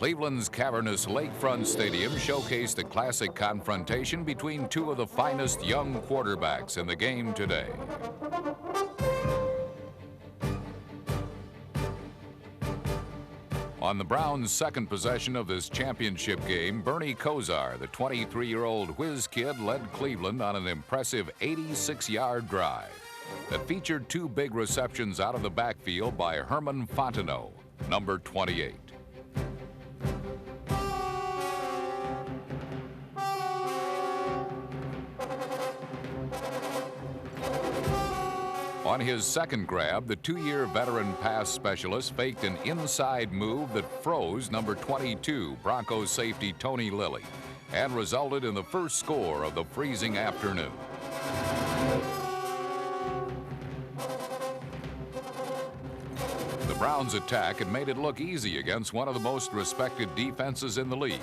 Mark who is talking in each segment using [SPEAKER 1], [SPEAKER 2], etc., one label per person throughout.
[SPEAKER 1] Cleveland's cavernous lakefront stadium showcased a classic confrontation between two of the finest young quarterbacks in the game today. On the Browns' second possession of this championship game, Bernie Kosar, the 23-year-old whiz kid, led Cleveland on an impressive 86-yard drive that featured two big receptions out of the backfield by Herman Fontenot, number 28. On his second grab, the two-year veteran pass specialist faked an inside move that froze number 22 Broncos safety Tony Lilly and resulted in the first score of the freezing afternoon. The Browns' attack had made it look easy against one of the most respected defenses in the league,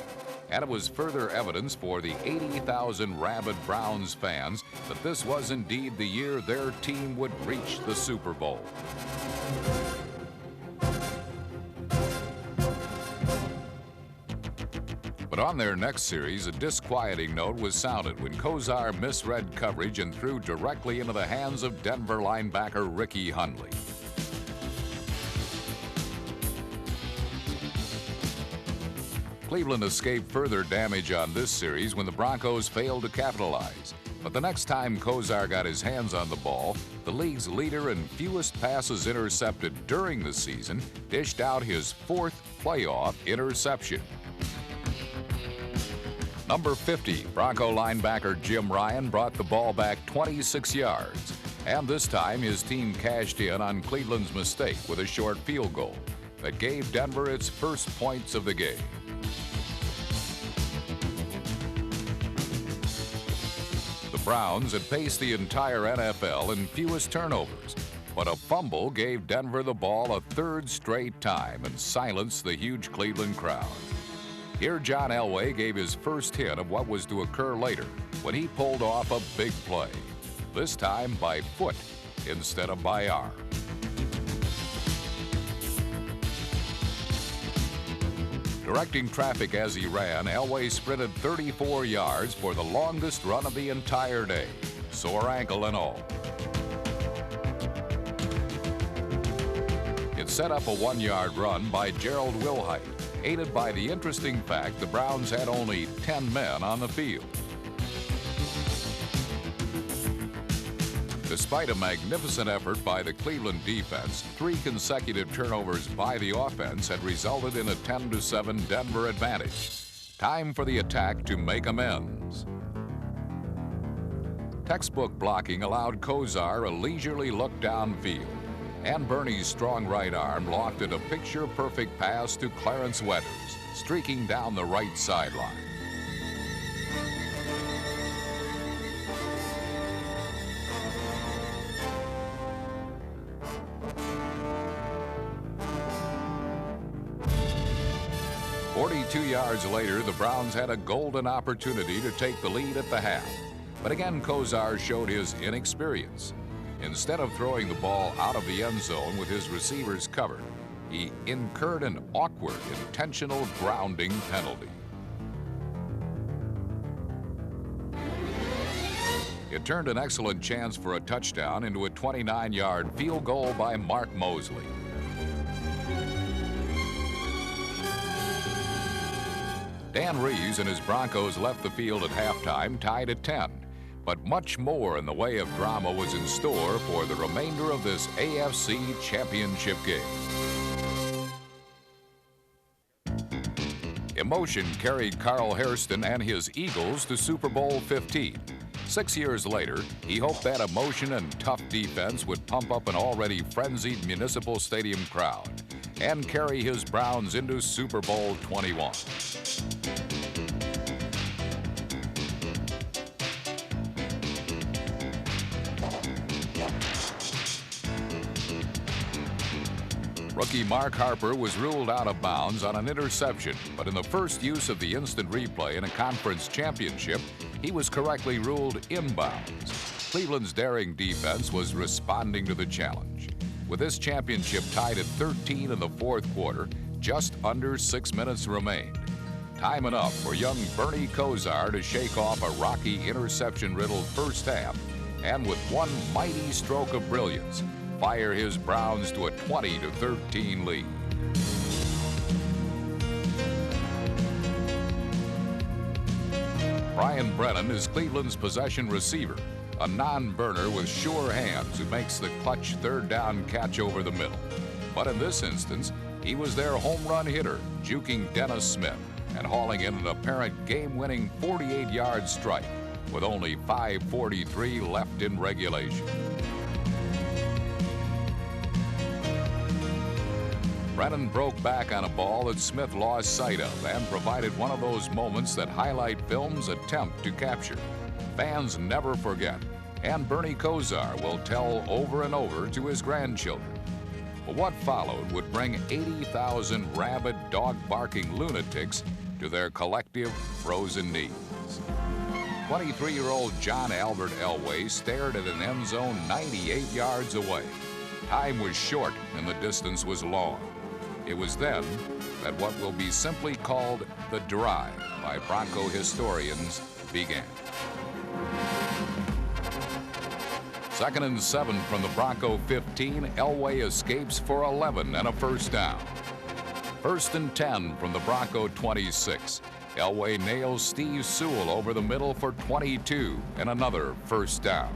[SPEAKER 1] and it was further evidence for the 80,000 rabid Browns fans that this was indeed the year their team would reach the Super Bowl. But on their next series, a disquieting note was sounded when Kosar misread coverage and threw directly into the hands of Denver linebacker Ricky Hundley. Cleveland escaped further damage on this series when the Broncos failed to capitalize. But the next time Kosar got his hands on the ball, the league's leader in fewest passes intercepted during the season dished out his fourth playoff interception. Number 50, Bronco linebacker Jim Ryan brought the ball back 26 yards. And this time his team cashed in on Cleveland's mistake with a short field goal that gave Denver its first points of the game. The Browns had paced the entire NFL in fewest turnovers, but a fumble gave Denver the ball a third straight time and silenced the huge Cleveland crowd. Here John Elway gave his first hint of what was to occur later when he pulled off a big play, this time by foot instead of by arm. Directing traffic as he ran, Elway sprinted 34 yards for the longest run of the entire day, sore ankle and all. It set up a 1-yard run by Gerald Wilhite, aided by the interesting fact the Browns had only 10 men on the field. Despite a magnificent effort by the Cleveland defense, 3 consecutive turnovers by the offense had resulted in a 10-7 Denver advantage. Time for the attack to make amends. Textbook blocking allowed Kosar a leisurely look downfield, and Bernie's strong right arm lofted a picture-perfect pass to Clarence Weathers, streaking down the right sideline. Two yards later, the Browns had a golden opportunity to take the lead at the half. But again, Kosar showed his inexperience. Instead of throwing the ball out of the end zone with his receivers covered, he incurred an awkward, intentional grounding penalty. It turned an excellent chance for a touchdown into a 29-yard field goal by Mark Mosley. Dan Reeves and his Broncos left the field at halftime tied at 10, but much more in the way of drama was in store for the remainder of this AFC Championship game. Emotion carried Carl Hairston and his Eagles to Super Bowl 15. 6 years later, he hoped that emotion and tough defense would pump up an already frenzied Municipal Stadium crowd and carry his Browns into Super Bowl 21. Rookie Mark Harper was ruled out of bounds on an interception, but in the first use of the instant replay in a conference championship, he was correctly ruled inbounds. Cleveland's daring defense was responding to the challenge. With this championship tied at 13 in the fourth quarter, just under 6 minutes remained. Time enough for young Bernie Kosar to shake off a rocky interception-riddled first half and with one mighty stroke of brilliance, fire his Browns to a 20-13 lead. Brian Brennan is Cleveland's possession receiver, a non-burner with sure hands who makes the clutch third down catch over the middle. But in this instance, he was their home run hitter, juking Dennis Smith and hauling in an apparent game-winning 48-yard strike with only 5:43 left in regulation. Brennan broke back on a ball that Smith lost sight of and provided one of those moments that highlight films attempt to capture. Fans never forget, and Bernie Kosar will tell over and over to his grandchildren. But what followed would bring 80,000 rabid, dog-barking lunatics to their collective frozen knees. 23-year-old John Albert Elway stared at an end zone 98 yards away. Time was short and the distance was long. It was then that what will be simply called the drive by Bronco historians began. 2nd and 7 from the Bronco 15, Elway escapes for 11 and a first down. 1st and 10 from the Bronco 26. Elway nails Steve Sewell over the middle for 22 and another first down.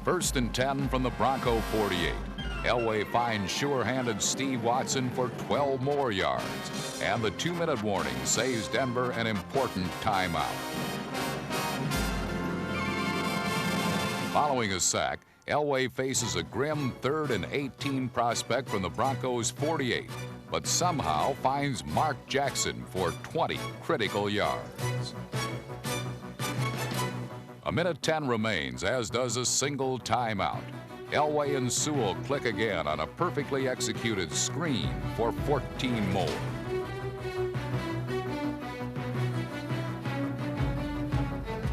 [SPEAKER 1] 1st and 10 from the Bronco 48. Elway finds sure-handed Steve Watson for 12 more yards, and the 2-minute warning saves Denver an important timeout. Following a sack, Elway faces a grim 3rd and 18 prospect from the Broncos 48, but somehow finds Mark Jackson for 20 critical yards. A minute 10 remains, as does a single timeout. Elway and Sewell click again on a perfectly executed screen for 14 more.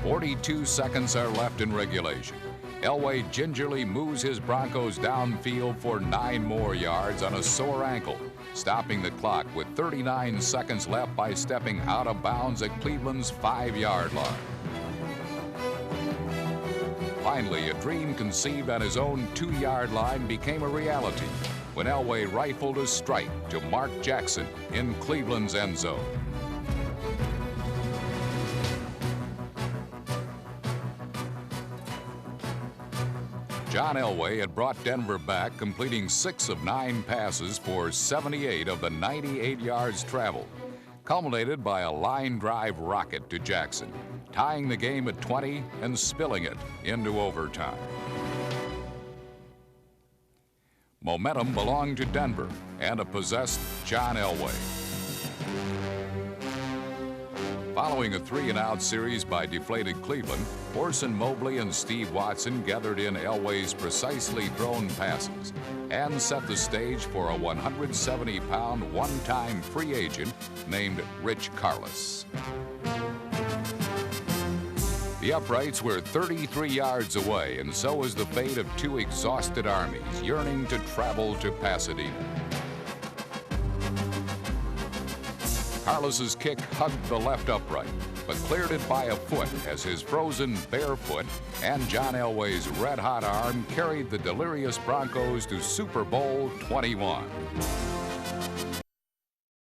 [SPEAKER 1] "42 seconds are left in regulation. Elway gingerly moves his Broncos downfield for 9 more yards on a sore ankle, stopping the clock with 39 seconds left by stepping out of bounds at Cleveland's 5-yard line. Finally, a dream conceived on his own 2-yard line became a reality when Elway rifled a strike to Mark Jackson in Cleveland's end zone. John Elway had brought Denver back, completing 6 of 9 passes for 78 of the 98 yards traveled, culminated by a line drive rocket to Jackson, tying the game at 20 and spilling it into overtime. Momentum belonged to Denver and a possessed John Elway. Following a 3-and-out series by deflated Cleveland, Orson Mobley and Steve Watson gathered in Elway's precisely thrown passes and set the stage for a 170-pound one-time free agent named Rich Carlos. The uprights were 33 yards away, and so was the fate of 2 exhausted armies yearning to travel to Pasadena. Carlos's kick hugged the left upright, but cleared it by a foot as his frozen bare foot and John Elway's red-hot arm carried the delirious Broncos to Super Bowl 21.